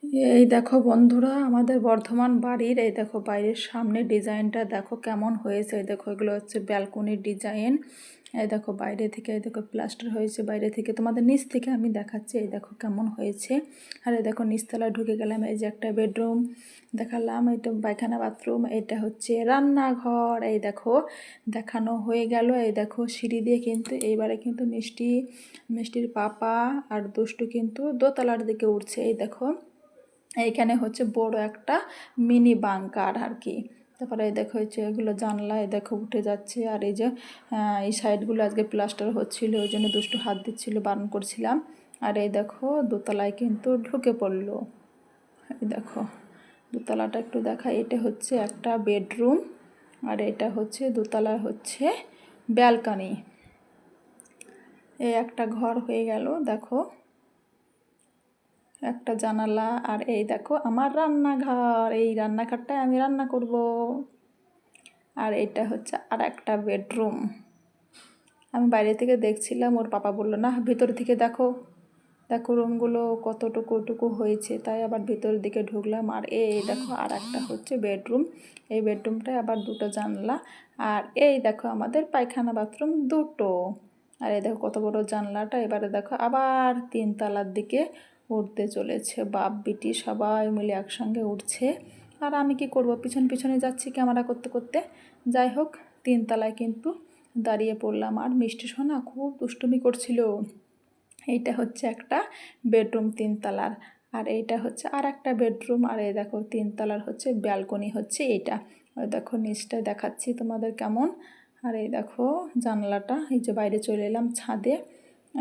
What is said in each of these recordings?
এই দেখো বন্ধুরা, আমাদের বর্ধমান বাড়ির এই দেখো বাইরের সামনে ডিজাইনটা দেখো কেমন হয়েছে। এই দেখো এগুলো হচ্ছে ব্যালকনির ডিজাইন। এই দেখো বাইরে থেকে এই দেখো প্লাস্টার হয়েছে বাইরে থেকে, তোমাদের নিচ থেকে আমি দেখাচ্ছি এই দেখো কেমন হয়েছে। আর এই দেখো নিচতলায় ঢুকে গেলাম, এই যে একটা বেডরুম দেখালাম, এটা পায়খানা বাথরুম, এটা হচ্ছে রান্নাঘর। এই দেখো দেখানো হয়ে গেল। এই দেখো সিঁড়ি দিয়ে কিন্তু এইবারে কিন্তু মিষ্টির পাপা আর দুষ্টু কিন্তু দোতলার দিকে উঠছে। এই দেখো এইখানে হচ্ছে বড় একটা মিনি বাংকার আর কি। তারপরে এই দেখো হচ্ছে এগুলো জানলা, এই দেখো উঠে যাচ্ছে। আর এই যে এই সাইডগুলো আজকে প্লাস্টার হচ্ছিল, ওই জন্য দুষ্টু হাত দিচ্ছিল, বারণ করছিলাম। আর এই দেখো দোতলায় কিন্তু ঢুকে পড়লো। এই দেখো দোতলাটা একটু দেখা, এটা হচ্ছে একটা বেডরুম আর এটা হচ্ছে দোতলায় হচ্ছে ব্যালকনি। এই একটা ঘর হয়ে গেল দেখো, একটা জানালা। আর এই দেখো আমার রান্নাঘর, এই রান্নাঘরটায় আমি রান্না করব। আর এটা হচ্ছে আর একটা বেডরুম। আমি বাইরে থেকে দেখছিলাম, ওর পাপা বললো না ভিতর থেকে দেখো দেখো রুমগুলো কতটুকু হয়েছে, তাই আবার ভিতরের দিকে ঢুকলাম। আর এই দেখো আর একটা হচ্ছে বেডরুম, এই বেডরুমটায় আবার দুটো জানলা। আর এই দেখো আমাদের পায়খানা বাথরুম দুটো। আর এই দেখো কত বড় জানলাটা। এবারে দেখো আবার 3 তলার দিকে উঠতে চলেছে, বাপ বিটি সবাই মিলে একসঙ্গে উঠছে। আর আমি কি করব, পিছনে যাচ্ছি ক্যামেরা করতে করতে। যাই হোক 3 তলায় কিন্তু দাঁড়িয়ে পড়লাম। আর মিষ্টি সোনা খুব দুষ্টুমি করছিল। এইটা হচ্ছে একটা বেডরুম 3 তলার, আর এইটা হচ্ছে আর একটা বেডরুম। আর এই দেখো 3 তলার হচ্ছে ব্যালকনি হচ্ছে এইটা। ওই দেখো নিচটা দেখাচ্ছি তোমাদের কেমন। আর এই দেখো জানলাটা, এই যে বাইরে চলে এলাম ছাদে।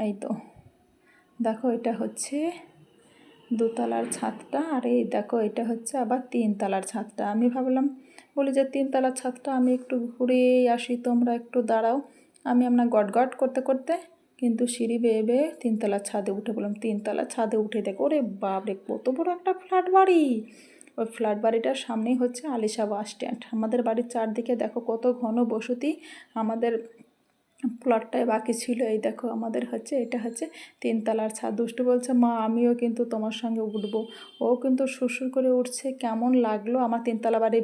এই তো দেখো এটা হচ্ছে দোতলার ছাদটা। আর এই দেখো এটা হচ্ছে আবার 3 তলার ছাদটা। আমি ভাবলাম বলি যে 3 তলার ছাদটা আমি একটু ঘুরে আসি, তোমরা একটু দাঁড়াও। আমি আপনার গট করতে করতে কিন্তু সিঁড়ি বেয়ে বেয়ে 3 তলার ছাদে উঠে বললাম। 3 তলার ছাদে উঠে দেখো ওরে বাপরে কত বড় একটা ফ্ল্যাট বাড়ি। ওই ফ্ল্যাট বাড়িটার সামনেই হচ্ছে আলিশা বাস স্ট্যান্ড। আমাদের বাড়ির চারদিকে দেখো কত ঘন বসতি, আমাদের প্লটটাই বাকি ছিল। এই দেখো আমাদের হচ্ছে এটা হচ্ছে 3 তলার ছাদ। দুষ্টু বলছে মা আমিও কিন্তু তোমার সঙ্গে উঠবো। ও কিন্তু সুরসুর করে উঠছে। কেমন লাগলো আমার 3 তলা বাড়ি।